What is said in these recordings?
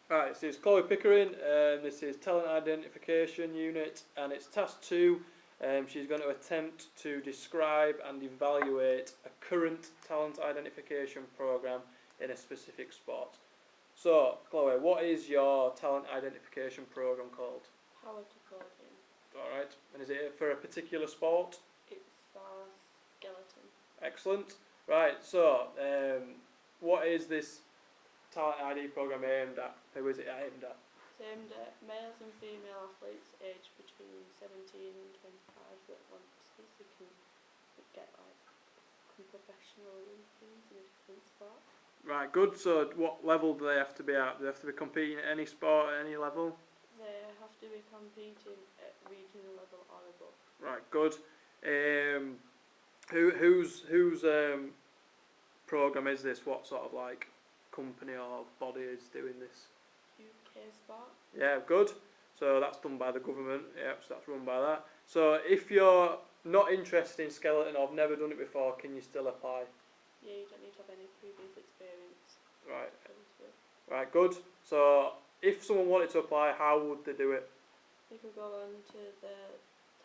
Right, this is Chloe Pickering, this is Talent Identification Unit, and it's Task 2. She's going to attempt to describe and evaluate a current talent identification programme in a specific sport. So, Chloe, what is your talent identification programme called? Power to Podium. Alright, and is it for a particular sport? It's for skeleton. Excellent. Right, so, what is this talent ID programme aimed at? Who is it aimed at? It's aimed at males and female athletes aged between 17 and 25 that want to see if they can get become professional Olympians in a different sport. Right, good. So what level do they have to be at? Do they have to be competing at any sport at any level? They have to be competing at regional level or above. Right, good. Whose programme is this? What sort of like company or body is doing this? UK Sport. Yeah, good. So that's done by the government. Yep, so that's run by that. So if you're not interested in skeleton or have never done it before, can you still apply? Yeah, you don't need to have any previous experience. Right. Right, good. So if someone wanted to apply, how would they do it? They could go on to the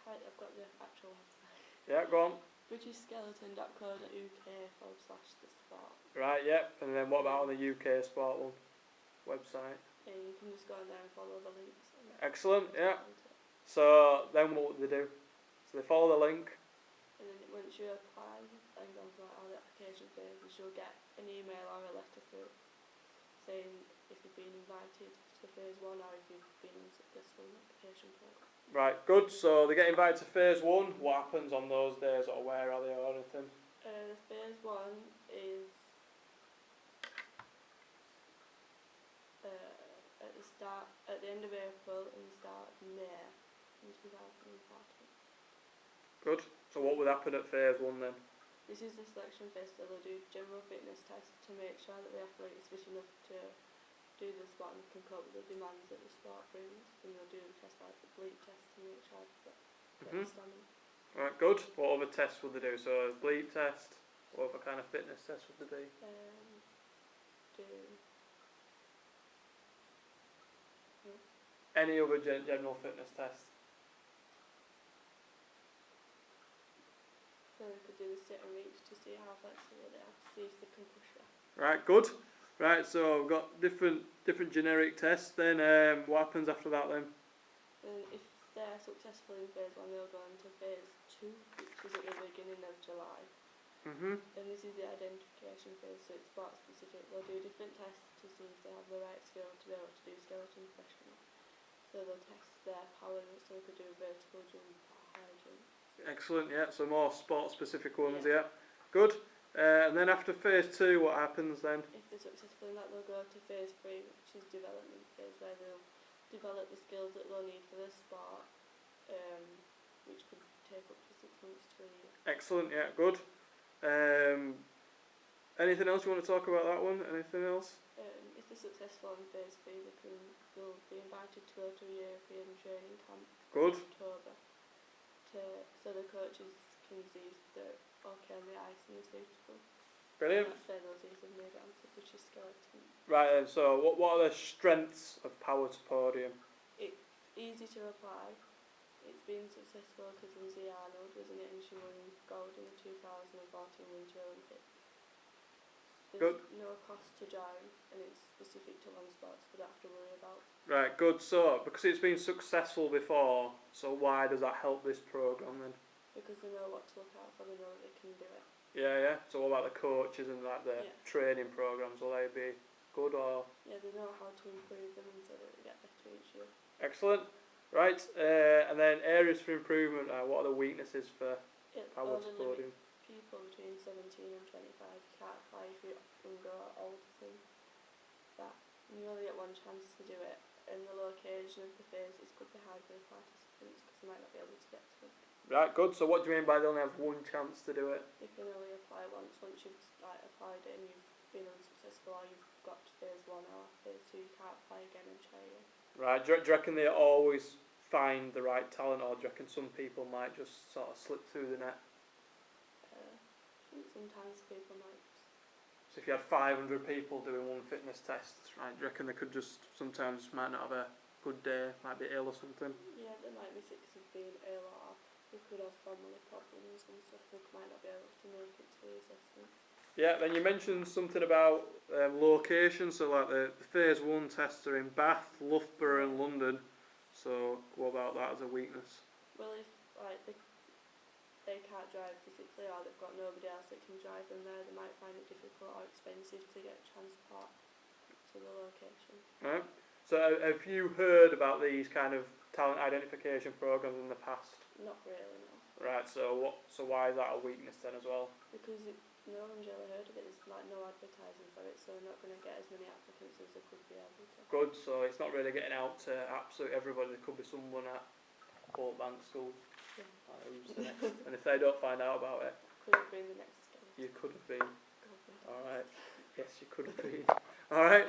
I've got the actual website. Yeah, go on. BritishSkeleton.co.uk/the sport. Right, yep. And then what about on the UK Sport one website? Yeah, you can just go on there and follow the links. Excellent, yeah. So then what would they do? So they follow the link. And then once you apply and go through all the application phases, you'll get an email or a letter through saying if you've been invited to phase 1 or if you've been unsuccessful in the application programme. Right, good. So they get invited to phase 1. What happens on those days, or where are they, or anything? Phase 1 is at the end of April and the start of May in 2014. Good. So what would happen at phase 1 then? This is the selection phase, so they'll do general fitness tests to make sure that the athlete is fit enough to do the sport and can cope with the demands that the sport brings. And they'll do tests like the bleep test to make sure that they're stamina. Right, good. What other tests would they do? So bleep test. What other kind of fitness test would they be? Any other general fitness test? So they could do the sit and reach to see how flexible they are, to see if they can push it. Right, good. Right, so we've got different generic tests. Then what happens after that then? And if they're successful in phase 1, they'll go on to phase 2, which is at the beginning of July. And this is the identification phase, so it's sport specific. They'll do different tests to see if they have the right skill to be able to do skeleton professionally. So they'll test their power, so they could do a vertical jump or high jump. Excellent, yeah. So more sport specific ones, yeah. Good. And then after phase 2, what happens then? If they're successful in that, they'll go to phase 3, which is development phase, where they'll develop the skills that they'll need for the sport, which could take up to 6 months to a year. Excellent, yeah, good. Anything else you want to talk about that one? Anything else? If they're successful in phase 3, they'll be invited to go to a European training camp Good. in October, so the coaches can see if they're okay on the ice and they're suitable. Brilliant. That's where they'll see if they've made it onto British Skeleton. Right then, so what are the strengths of Power to Podium? It's easy to apply. It's been successful because Lizzie Arnold, wasn't it, and she won gold in the 2014 Winter Olympics. There's no cost to join, and it's specific to one sport, so we don't have to worry about. Right, good. So, because it's been successful before, so why does that help this programme then? Because they know what to look out for, they know that they can do it. Yeah, yeah. So what about the coaches and like the training programmes? Will they be good or? Yeah, they know how to improve them so that they get better each year. Excellent. Right, and then areas for improvement. What are the weaknesses for Power to Podium? People between 17 and 25 can't apply if you're younger or older than that. And you only get one chance to do it, and the location of the phases could be hard for the participants because they might not be able to get to it. Right, good. So what do you mean by they only have one chance to do it? You can only apply once. Once you've applied it and you've been unsuccessful, or you've got to phase 1 or phase 2, you can't apply again and try again. Right, do you reckon they always find the right talent, or do you reckon some people might just sort of slip through the net? I think sometimes people might So if you had 500 people doing one fitness test, right, do you reckon they could just sometimes might not have a good day, might be ill or something? Yeah, they might be sick of being ill, or they could have family problems and stuff. They might not be able to make it to the assessment. Yeah, then you mentioned something about location, so like the phase 1 tests are in Bath, Loughborough and London. So what about that as a weakness? Well, if like they can't drive physically, or they've got nobody else that can drive them there, they might find it difficult or expensive to get transport to the location. Right. So have you heard about these kind of talent identification programs in the past? Not really, no. Right. So why is that a weakness then as well? Because no one's really heard of it. There's like no advertising for it, so they're not going to get as many applicants as they could be able to. Good. So it's not really getting out to absolutely everybody. There could be someone at Port Bank School. Yeah. And if they don't find out about it, Could have been the next game. you could have been. Alright. Yes, you could have been. Alright.